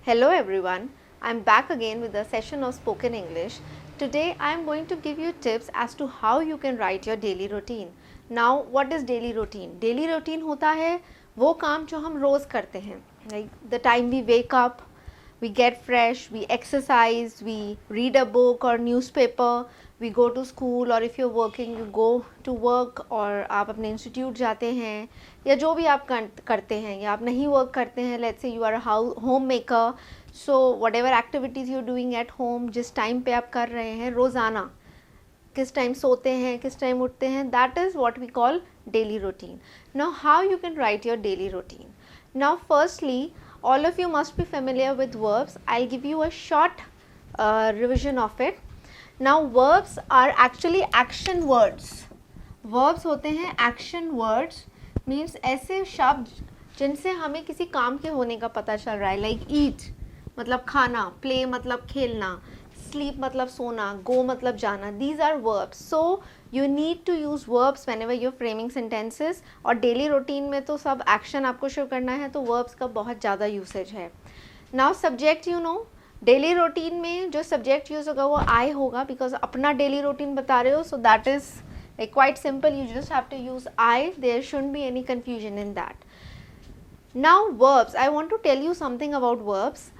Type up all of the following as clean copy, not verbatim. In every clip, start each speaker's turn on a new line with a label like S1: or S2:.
S1: Hello everyone, I am back again with a session of spoken English. Today I am going to give you tips as to how you can write your daily routine. Now what is daily routine? Daily routine होता है वो काम जो हम रोज़ करते हैं, like the time we wake up, we get fresh, we exercise, we read a book or newspaper, we go to school, or if you're working you go to work, और आप अपने इंस्टीट्यूट जाते हैं या जो भी आप करते हैं या आप नहीं वर्क करते हैं, let's say you are a home maker, so whatever activities you doing at home, जिस टाइम पे आप कर रहे हैं रोज़ाना, किस टाइम सोते हैं, किस टाइम उठते हैं, that is what we call daily routine. Now how you can write your daily routine. Now firstly, all of you must be familiar with verbs. I'll give you a short revision of it. Now verbs are actually action words. Verbs होते हैं action words, means ऐसे शब्द जिनसे हमें किसी काम के होने का पता चल रहा है, like eat मतलब खाना, play मतलब खेलना, sleep मतलब सोना, go मतलब जाना. These are verbs. So you need to use verbs whenever you're framing sentences. और daily routine में तो सब action आपको show करना है, तो verbs का बहुत ज़्यादा usage है. Now subject, you know, daily routine में जो subject use होगा वो I होगा, because अपना daily routine बता रहे हो, so that is like quite simple. You just have to use I. There shouldn't be any confusion in that. Now verbs, I want to tell you something about verbs.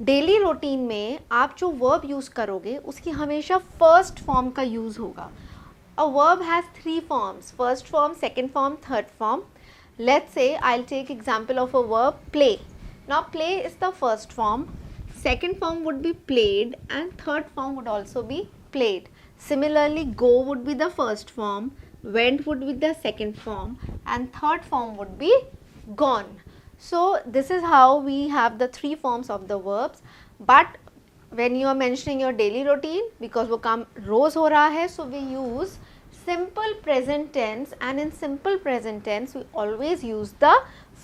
S1: Daily routine में आप जो verb use करोगे उसकी हमेशा first form का use होगा. A verb has 3 forms, first form, second form, third form. Let's say I will take example of a verb play. Now play is the first form, second form would be played and third form would also be played. Similarly, go would be the first form, went would be the second form, and third form would be gone. So this is how we have the 3 forms of the verbs. But when you are mentioning your daily routine, because वो काम रोज़ हो रहा है, so we use simple present tense, and in simple present tense we always use the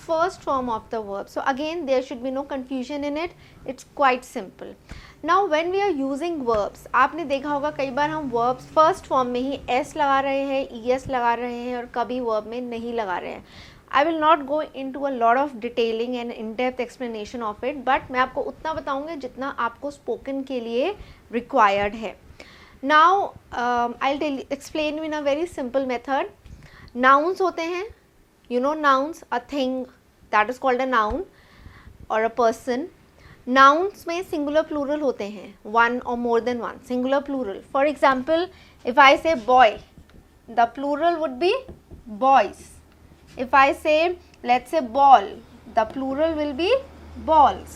S1: first form of the verb. So again there should be no confusion in it. It's quite simple. Now when we are using verbs, आपने देखा होगा कई बार हम verbs first form में ही s लगा रहे हैं, es लगा रहे हैं, और कभी verb में नहीं लगा रहे हैं. I will not go into a lot of detailing and in-depth explanation of it, but मैं आपको उतना बताऊंगी जितना आपको spoken के लिए required है. Now I'll explain you in a very simple method. Nouns होते हैं, you know nouns, a thing that is called a noun or a person. Nouns में singular plural होते हैं, one or more than one, singular plural. For example, if I say boy, the plural would be boys. If I say, let's say ball, the plural will be balls.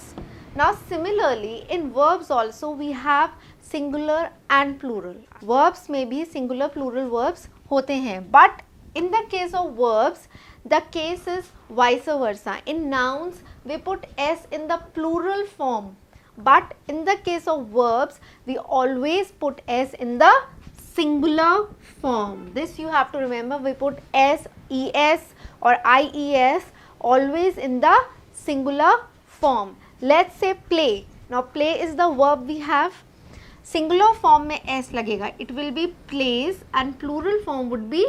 S1: Now similarly in verbs also we have singular and plural. Verbs में भी singular plural verbs होते हैं, but in the case of verbs the case is vice versa. In nouns we put s in the plural form, but in the case of verbs we always put s in the singular form. This you have to remember. We put s, es or ies always in the singular form. Let's say play. Now play is the verb we have. Singular form में s लगेगा, it will be plays, and plural form would be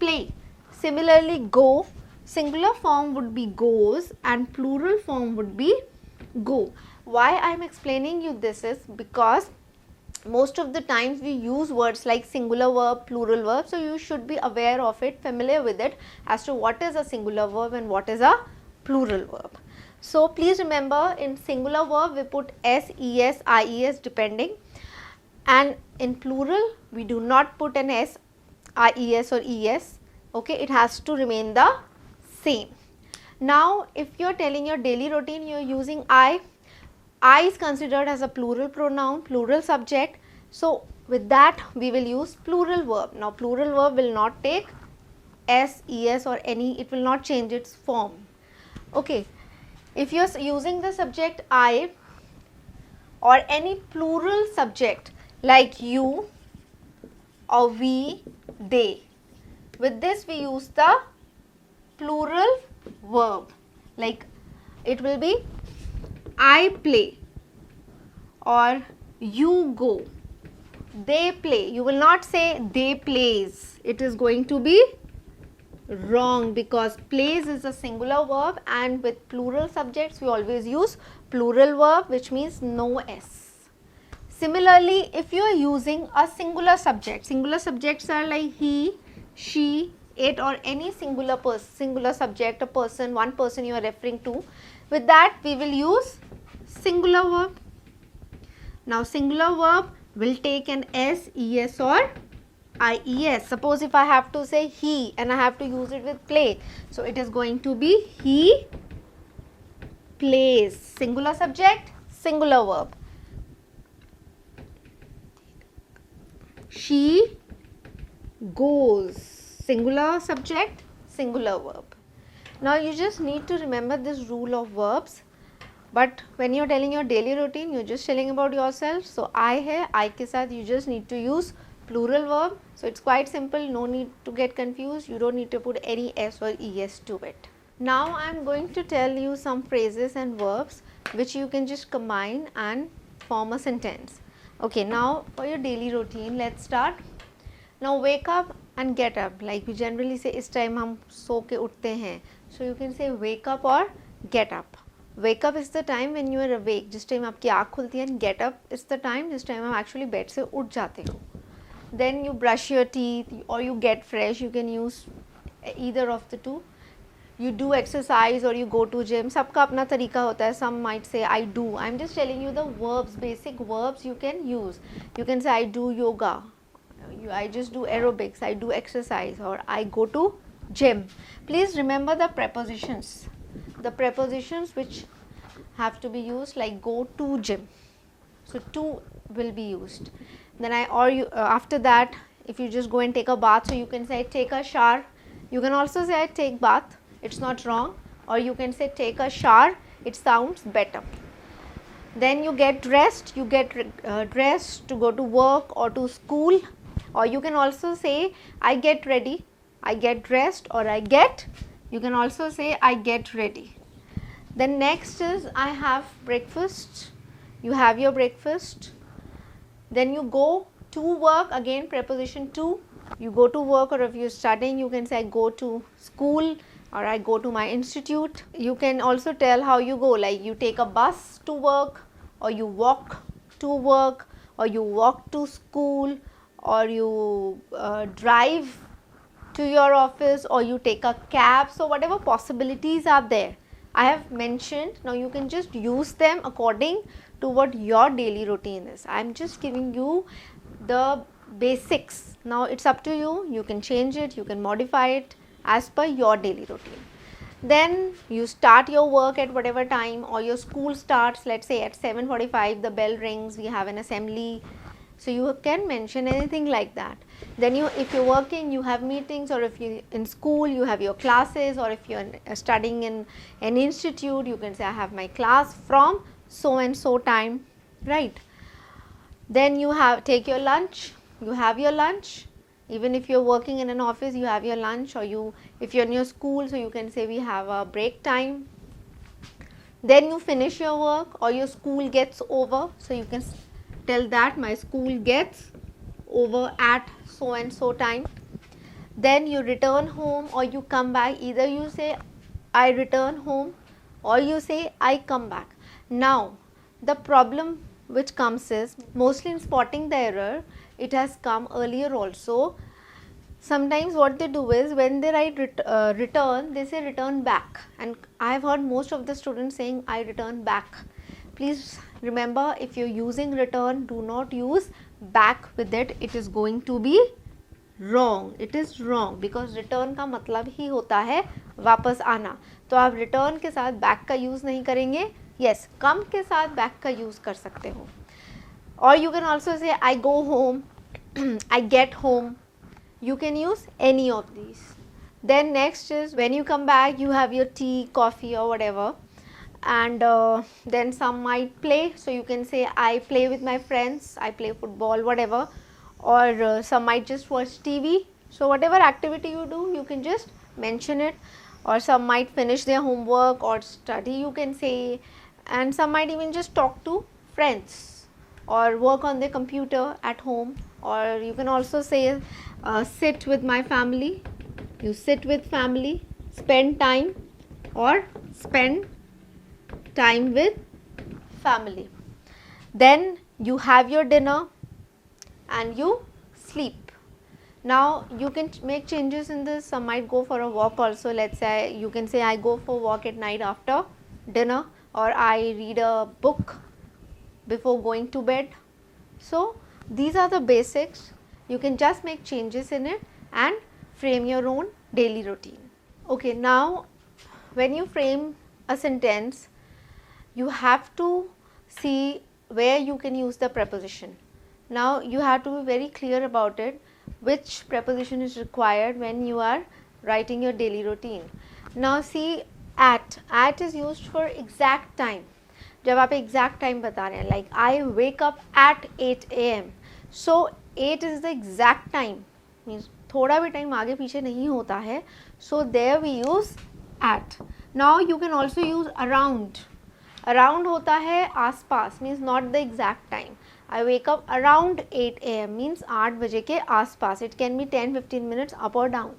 S1: play. Similarly go, singular form would be goes and plural form would be go. Why I am explaining you this is because most of the times we use words like singular verb, plural verb, so you should be aware of it, familiar with it as to what is a singular verb and what is a plural verb. So please remember, in singular verb we put s, es, ies depending, and in plural we do not put an s, ies or es. Okay, it has to remain the same. Now if you are telling your daily routine, you are using I is considered as a plural pronoun, plural subject, so with that we will use plural verb. Now plural verb will not take s, es or any, it will not change its form. Okay, if you are using the subject I or any plural subject like you or we, they, with this we use the plural verb, like it will be I play or you go, they play. You will not say they plays, it is going to be Wrong, because plays is a singular verb, and with plural subjects we always use plural verb, which means no S. Similarly, if you are using a singular subjects are like he, she, it, or any singular subject, a person, one person you are referring to. With that we will use singular verb. Now singular verb will take an S, ES or IES. Suppose if I have to say he and I have to use it with play, so it is going to be he plays. Singular subject, singular verb. She goes. Singular subject, singular verb. Now you just need to remember this rule of verbs. But when you are telling your daily routine, you are just telling about yourself. So I hai, I ke saath you just need to use plural verb. So it's quite simple, no need to get confused. You don't need to put any S or ES to it. Now I am going to tell you some phrases and verbs which you can just combine and form a sentence. Okay, now for your daily routine, let's start. Now wake up and get up. Like we generally say, इस time हम सो के उठते हैं. So you can say wake up or get up. Wake up is the time when you are awake, जिस time आपकी आँख खुलती है, and get up is the time जिस टाइम आप actually bed से उठ जाते हो. Then you brush your teeth or you get fresh. You can use either of the two. You do exercise or you go to gym. सबका अपना तरीका होता है. Some might say I do. I'm just telling you the verbs, basic verbs you can use. You can say I do yoga. I just do aerobics. I do exercise, or I go to gym. Please remember the prepositions. The prepositions which have to be used, like go to gym. So to will be used. Then after that, if you just go and take a bath, so you can say take a shower. You can also say I take bath. It's not wrong. Or you can say take a shower. It sounds better. Then you get dressed. You get dressed to go to work or to school. Or you can also say I get ready. I get dressed, or you can also say I get ready. Then next is I have breakfast. You have your breakfast. Then you go to work. Again preposition to. You go to work, or if you are studying, you can say I go to school, or I go to my institute. You can also tell how you go, like you take a bus to work, or you walk to work, or you walk to school, or you drive to your office, or you take a cab. So whatever possibilities are there, I have mentioned. Now you can just use them according to what your daily routine is. I am just giving you the basics. Now it's up to you. You can change it, you can modify it as per your daily routine. Then you start your work at whatever time, or your school starts, let's say at 7:45, the bell rings, we have an assembly. So you can mention anything like that. Then if you're working, you have meetings, or if you in school, you have your classes, or if you're studying in an institute, you can say I have my class from so and so time, right? Then you take your lunch. You have your lunch. Even if you're working in an office, you have your lunch, or if you're in your school, so you can say we have a break time. Then you finish your work, or your school gets over, so you can tell that my school gets over at so and so time. Then you return home, or you come back. Either you say I return home, or you say I come back. Now the problem which comes is, mostly in spotting the error, it has come earlier also. Sometimes what they do is, when they write return, they say return back, and I have heard most of the students saying I return back. Please remember, if you are using return, do not use back with it. It is going to be wrong. It is wrong, because return का मतलब ही होता है वापस आना. तो आप return के साथ back का use नहीं करेंगे. Yes, come के साथ back का use कर सकते हो. Or you can also say I go home, I get home. You can use any of these. Then next is, when you come back, you have your tea, coffee, or whatever. And then some might play, so you can say I play with my friends, I play football, whatever. Or some might just watch TV. So whatever activity you do, you can just mention it. Or some might finish their homework or study, you can say. And some might even just talk to friends, or work on their computer at home. Or you can also say sit with my family. you sit with family, spend time or spend time with family. Then you have your dinner and you sleep. Now you can make changes in this. Some might go for a walk also. Let's say you can say I go for a walk at night after dinner, or I read a book before going to bed. So these are the basics. You can just make changes in it and frame your own daily routine. Okay, now when you frame a sentence, you have to see where you can use the preposition. Now you have to be very clear about it, which preposition is required when you are writing your daily routine. Now see, at is used for exact time. जब आप exact time बता रहे हैं, like I wake up at 8 AM, so 8 is the exact time, means थोड़ा भी time आगे पीछे नहीं होता है, so there we use at. Now you can also use around. Around होता है आसपास, means not the exact time. I wake up around 8 AM means 8 बजे के आसपास. It can be 10-15 minutes up or down.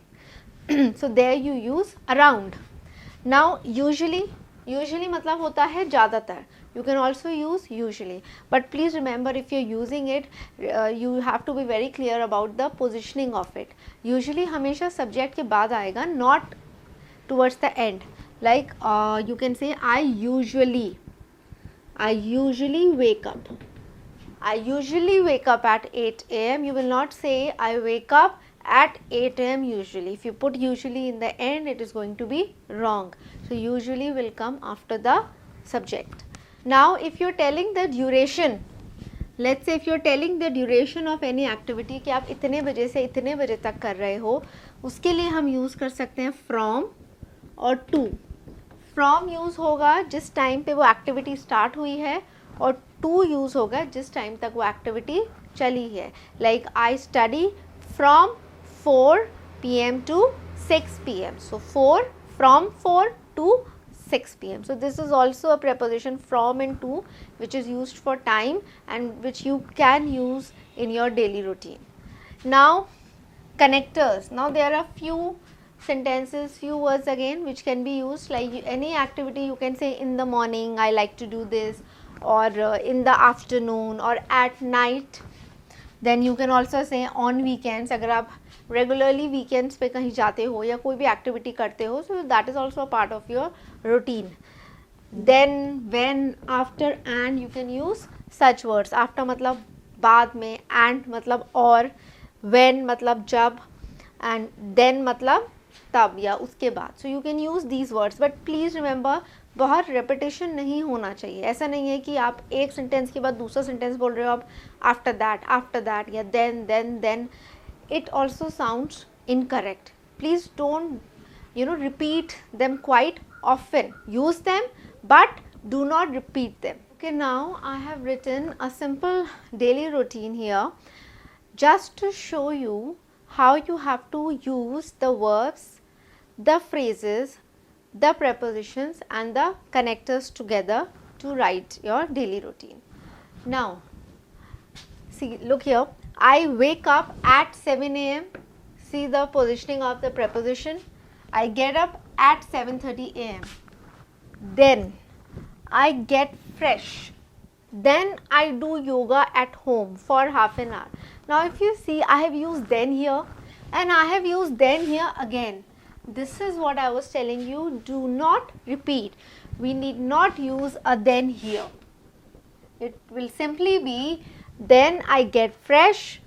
S1: So there you use around. Now usually मतलब होता है ज़्यादातर. You can also use usually, but please remember, if you're using it, you have to be very clear about the positioning of it. Usually हमेशा subject के बाद आएगा, not towards the end. Like you can say I usually wake up. I usually wake up at 8 AM. You will not say I wake up at 8 AM usually. If you put usually in the end, it is going to be wrong. So usually will come after the subject. Now if you are telling the duration, let's say if you are telling the duration of any activity कि आप इतने बजे से इतने बजे तक कर रहे हो, उसके लिए हम यूज़ कर सकते हैं from और to. From यूज़ होगा जिस टाइम पे वो एक्टिविटी स्टार्ट हुई है, और to यूज़ होगा जिस टाइम तक वो एक्टिविटी चली है. Like I study from 4 PM to 6 PM. So from 4 to 6 PM. So this is also a preposition from and to, which is used for time and which you can use in your daily routine. Now connectors. Now there are few sentences, few words again which can be used, like any activity you can say in the morning I like to do this, or in the afternoon, or at night. Then you can also say on weekends. अगर आप regularly weekends पे कहीं जाते हो या कोई भी activity करते हो, so that is also a part of your routine. Then when, after, and you can use such words. After मतलब बाद में, and मतलब और, when मतलब जब, and then मतलब तब या उसके बाद. So you can use these words, but please remember, बहुत repetition नहीं होना चाहिए. ऐसा नहीं है कि आप एक sentence के बाद दूसरा sentence बोल रहे हो आप after that या then. It also sounds incorrect. Please don't repeat them quite often. Use them but do not repeat them. Okay, now I have written a simple daily routine here just to show you how you have to use the verbs, the phrases, the prepositions and the connectors together to write your daily routine. Now see, look here, I wake up at 7 AM. See the positioning of the preposition. I get up at 7:30 AM. Then I get fresh. Then I do yoga at home for half an hour. Now if you see, I have used then here and I have used then here again. This is what I was telling you, do not repeat. We need not use a then here. It will simply be then I get fresh.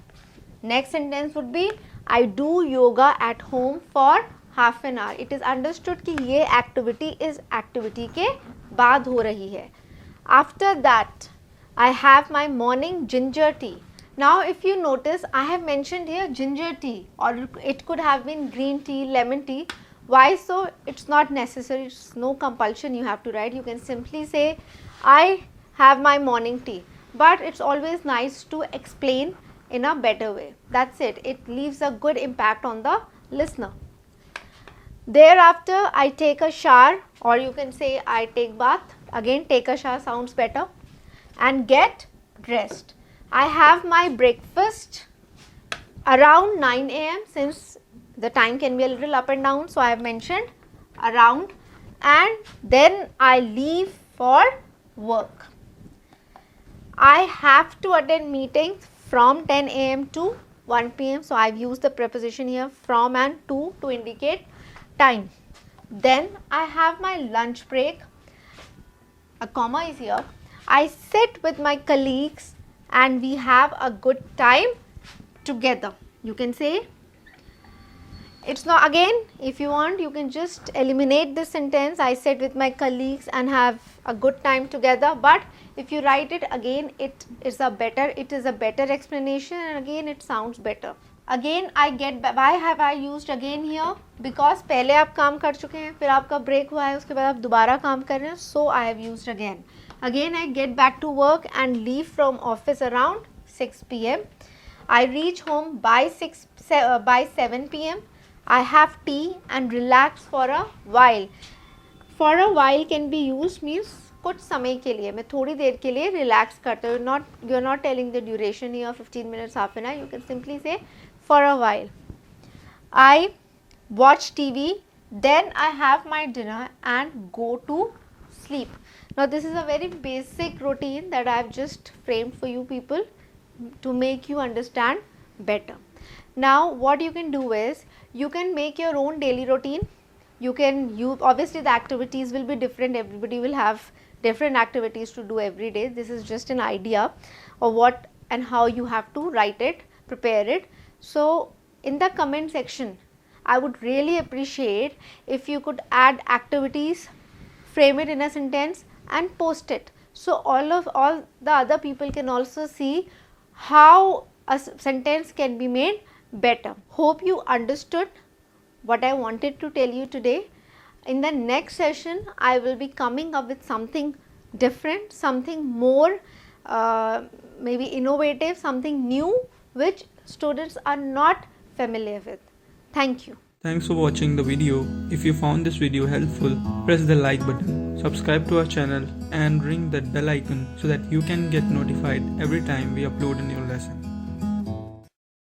S1: Next sentence would be I do yoga at home for half an hour. It is understood कि ये activity is activity के बाद हो रही है. After that I have my morning ginger tea. Now if you notice, I have mentioned here ginger tea, or it could have been green tea, lemon tea. Why so? It's not necessary, it's no compulsion you have to write. You can simply say I have my morning tea, but it's always nice to explain in a better way. That's it. It leaves a good impact on the listener. Thereafter I take a shower, or you can say I take bath. Again, take a shower sounds better, and get dressed. I have my breakfast around 9 AM since the time can be a little up and down, so I have mentioned around, and then I leave for work. I have to attend meetings from 10 a.m. to 1 p.m. So I have used the preposition here from and to indicate time. Then I have my lunch break. A comma is here. I sit with my colleagues and we have a good time together. You can say, it's not, again, if you want, you can just eliminate this sentence. I sit with my colleagues and have a good time together. But if you write it again, it is a better explanation, and again it sounds better. Again I get, why have I used again here? Because पहले आप काम कर चुके हैं, फिर आपका break हुआ है, उसके बाद आप दोबारा काम कर रहे हैं, so I have used again. Again I get back to work and leave from office around 6 p.m. I reach home by 7 p.m. I have tea and relax for a while. For a while can be used means कुछ समय के लिए, मैं थोड़ी देर के लिए relax करते हूँ. You are not telling the duration here, 15 minutes, half an hour. You can simply say for a while. I watch TV, then I have my dinner and go to sleep. Now this is a very basic routine that I have just framed for you people to make you understand better. Now what you can do is, you can make your own daily routine. Obviously the activities will be different, everybody will have different activities to do every day. This is just an idea of what and how you have to write it, prepare it. So in the comment section, I would really appreciate if you could add activities, frame it in a sentence and post it. So all the other people can also see how a sentence can be made better. Hope you understood what I wanted to tell you today. In the next session, I will be coming up with something different, something more maybe innovative, something new which students are not familiar with. Thank you.
S2: Thanks for watching the video. If you found this video helpful, press the like button, subscribe to our channel and ring that bell icon so that you can get notified every time we upload a new lesson.